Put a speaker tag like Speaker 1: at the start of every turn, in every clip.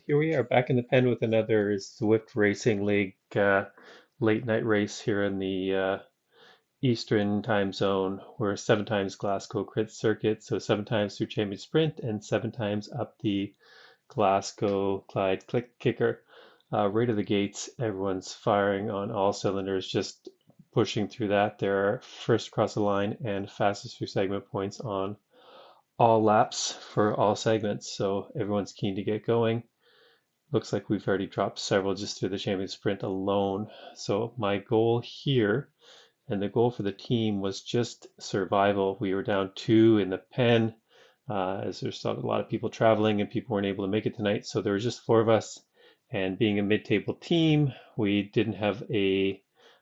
Speaker 1: Here we are back in the pen with another Zwift Racing League late night race here in the Eastern time zone. We're 7 times Glasgow Crit Circuit, so 7 times through Champion Sprint and 7 times up the Glasgow Clyde Click Kicker. Right of the gates, everyone's firing on all cylinders, just pushing through that. They're first across the line and fastest through segment points on all laps for all segments, so everyone's keen to get going. Looks like we've already dropped several just through the champion sprint alone. So my goal here and the goal for the team was just survival. We were down 2 in the pen as there's a lot of people traveling and people weren't able to make it tonight. So there were just 4 of us. And being a mid-table team, we didn't have a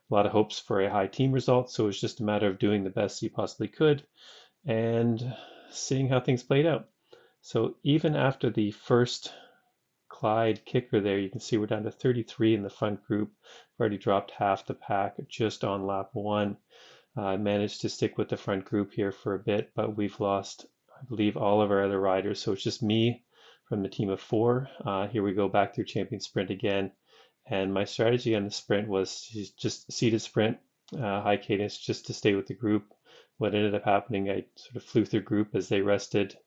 Speaker 1: lot of hopes for a high team result. So it was just a matter of doing the best you possibly could and seeing how things played out. So even after the first Clyde kicker there, you can see we're down to 33 in the front group. We've already dropped half the pack just on lap 1. I managed to stick with the front group here for a bit, but we've lost, I believe, all of our other riders. So it's just me from the team of 4. Here we go back through champion sprint again. And my strategy on the sprint was just seated sprint, high cadence, just to stay with the group. What ended up happening, I sort of flew through group as they rested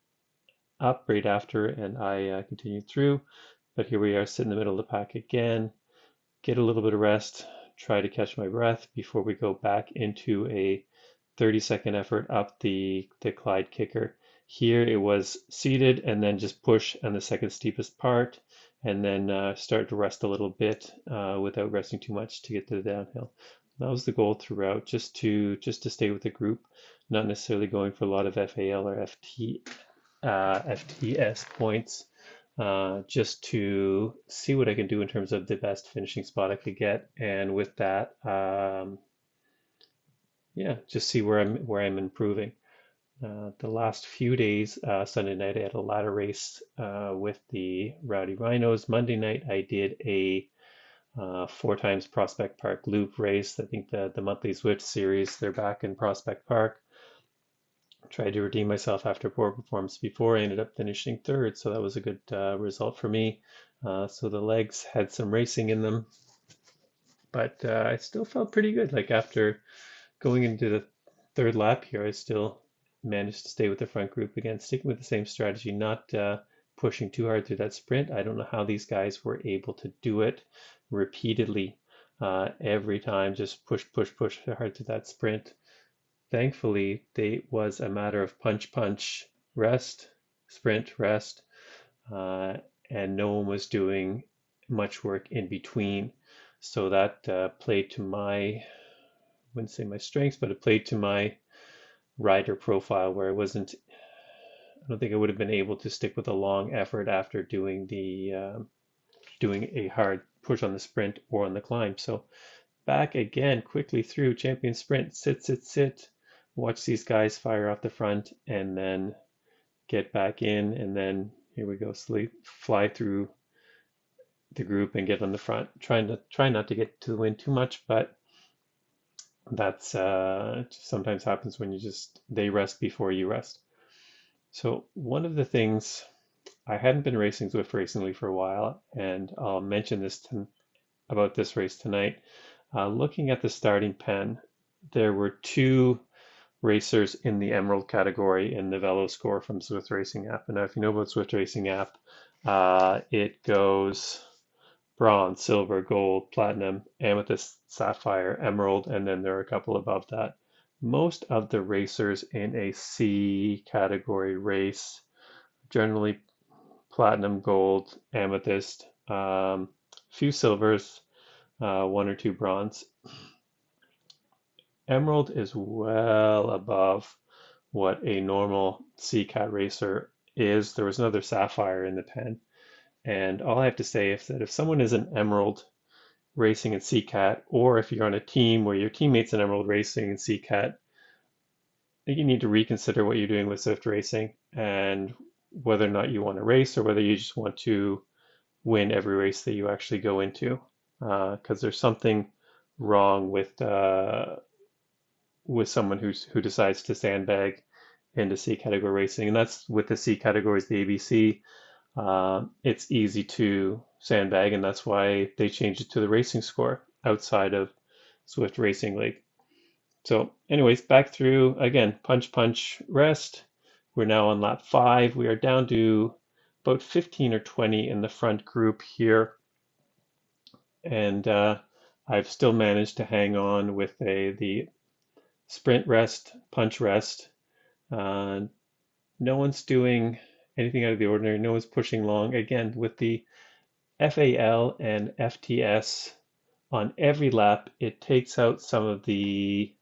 Speaker 1: up right after, and I continued through. But here we are, sit in the middle of the pack again, get a little bit of rest, try to catch my breath before we go back into a 30-second effort up the Clyde kicker. Here it was seated and then just push on the second steepest part, and then start to rest a little bit without resting too much to get to the downhill. That was the goal throughout, just to stay with the group, not necessarily going for a lot of FAL or FTS points. Just to see what I can do in terms of the best finishing spot I could get, and with that, yeah, just see where I'm improving. The last few days, Sunday night I had a ladder race with the Rowdy Rhinos. Monday night I did a 4 times Prospect Park Loop race. I think the monthly Zwift series, they're back in Prospect Park. Tried to redeem myself after poor performance before. I ended up finishing 3rd, so that was a good result for me. So the legs had some racing in them, but I still felt pretty good. Like after going into the 3rd lap here, I still managed to stay with the front group again, sticking with the same strategy, not pushing too hard through that sprint. I don't know how these guys were able to do it repeatedly every time, just push hard through that sprint. Thankfully, it was a matter of punch, rest, sprint, rest, and no one was doing much work in between. So that played to I wouldn't say my strengths, but it played to my rider profile where I don't think I would have been able to stick with a long effort after doing a hard push on the sprint or on the climb. So back again quickly through champion sprint, sit, watch these guys fire off the front and then get back in, and then here we go, fly through the group and get on the front. Try not to get to the wind too much, but that's sometimes happens when they rest before you rest. So one of the things, I hadn't been racing Zwift recently for a while, and I'll mention this about this race tonight. Looking at the starting pen, there were 2 racers in the Emerald category in the Velo score from Zwift Racing app. And now if you know about Zwift Racing app, it goes bronze, silver, gold, platinum, amethyst, sapphire, emerald, and then there are a couple above that. Most of the racers in a C category race, generally platinum, gold, amethyst, few silvers, 1 or 2 bronze. Emerald is well above what a normal C-Cat racer is. There was another Sapphire in the pen. And all I have to say is that if someone is an Emerald racing in C-Cat, or if you're on a team where your teammate's an Emerald racing in C-Cat, I think you need to reconsider what you're doing with Zwift Racing and whether or not you want to race or whether you just want to win every race that you actually go into. Because there's something wrong with someone who decides to sandbag into C category racing, and that's with the C categories, the ABC. it's easy to sandbag, and that's why they changed it to the racing score outside of Zwift Racing League. So anyways, back through again, punch, punch, rest. We're now on lap 5. We are down to about 15 or 20 in the front group here. And I've still managed to hang on with the sprint rest, punch rest. No one's doing anything out of the ordinary. No one's pushing long. Again, with the FAL and FTS on every lap, it takes out some of the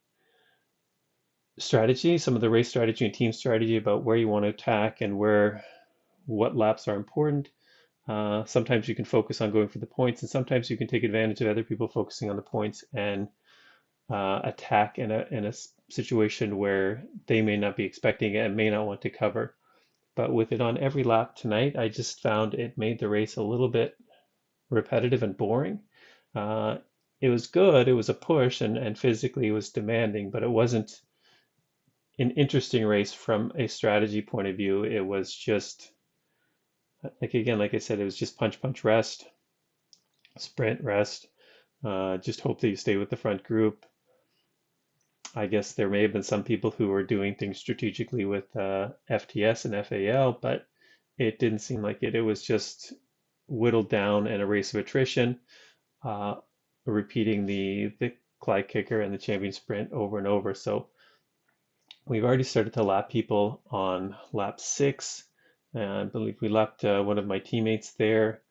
Speaker 1: strategy, some of the race strategy and team strategy about where you want to attack and what laps are important. Sometimes you can focus on going for the points, and sometimes you can take advantage of other people focusing on the points and attack in a situation where they may not be expecting it and may not want to cover. But with it on every lap tonight, I just found it made the race a little bit repetitive and boring. It was good, it was a push, and physically it was demanding, but it wasn't an interesting race from a strategy point of view. It was just, like I said, it was just punch, punch, rest, sprint, rest. Just hope that you stay with the front group. I guess there may have been some people who were doing things strategically with FTS and FAL, but it didn't seem like it. It was just whittled down and a race of attrition, repeating the Clyde kicker and the champion sprint over and over. So we've already started to lap people on lap 6. I believe we lapped one of my teammates there,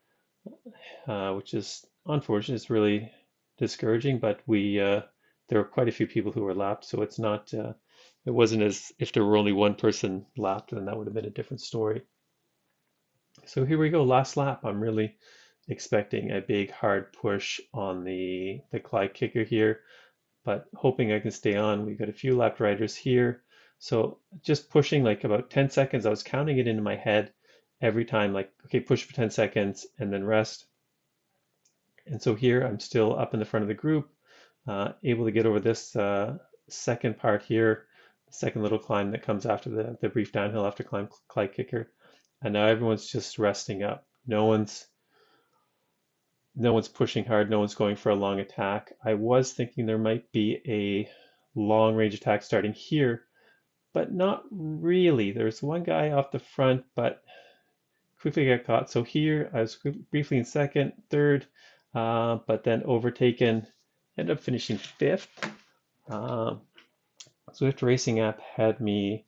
Speaker 1: which is unfortunate. It's really discouraging, but there were quite a few people who were lapped, so it's not, it wasn't as if there were only one person lapped, then that would have been a different story. So here we go, last lap. I'm really expecting a big hard push on the Clyde kicker here, but hoping I can stay on. We've got a few lapped riders here. So just pushing like about 10 seconds. I was counting it into my head every time, like, okay, push for 10 seconds and then rest. And so here I'm still up in the front of the group, able to get over this second part here, the second little climb that comes after the brief downhill after Clyde kicker. And now everyone's just resting up. No one's pushing hard. No one's going for a long attack. I was thinking there might be a long range attack starting here, but not really. There's one guy off the front, but quickly got caught. So here I was briefly in second, third, but then overtaken. Ended up finishing 5th. Zwift Racing app had me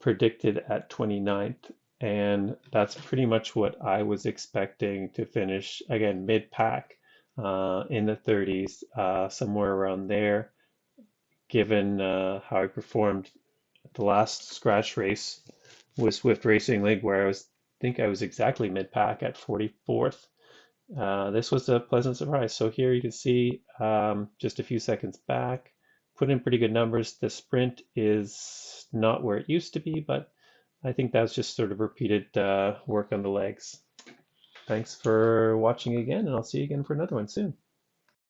Speaker 1: predicted at 29th, and that's pretty much what I was expecting to finish, again, mid-pack in the 30s, somewhere around there, given how I performed at the last scratch race with Zwift Racing League, where I think I was exactly mid-pack at 44th. This was a pleasant surprise. So here you can see just a few seconds back, put in pretty good numbers. The sprint is not where it used to be, but I think that's just sort of repeated work on the legs. Thanks for watching again, and I'll see you again for another one soon.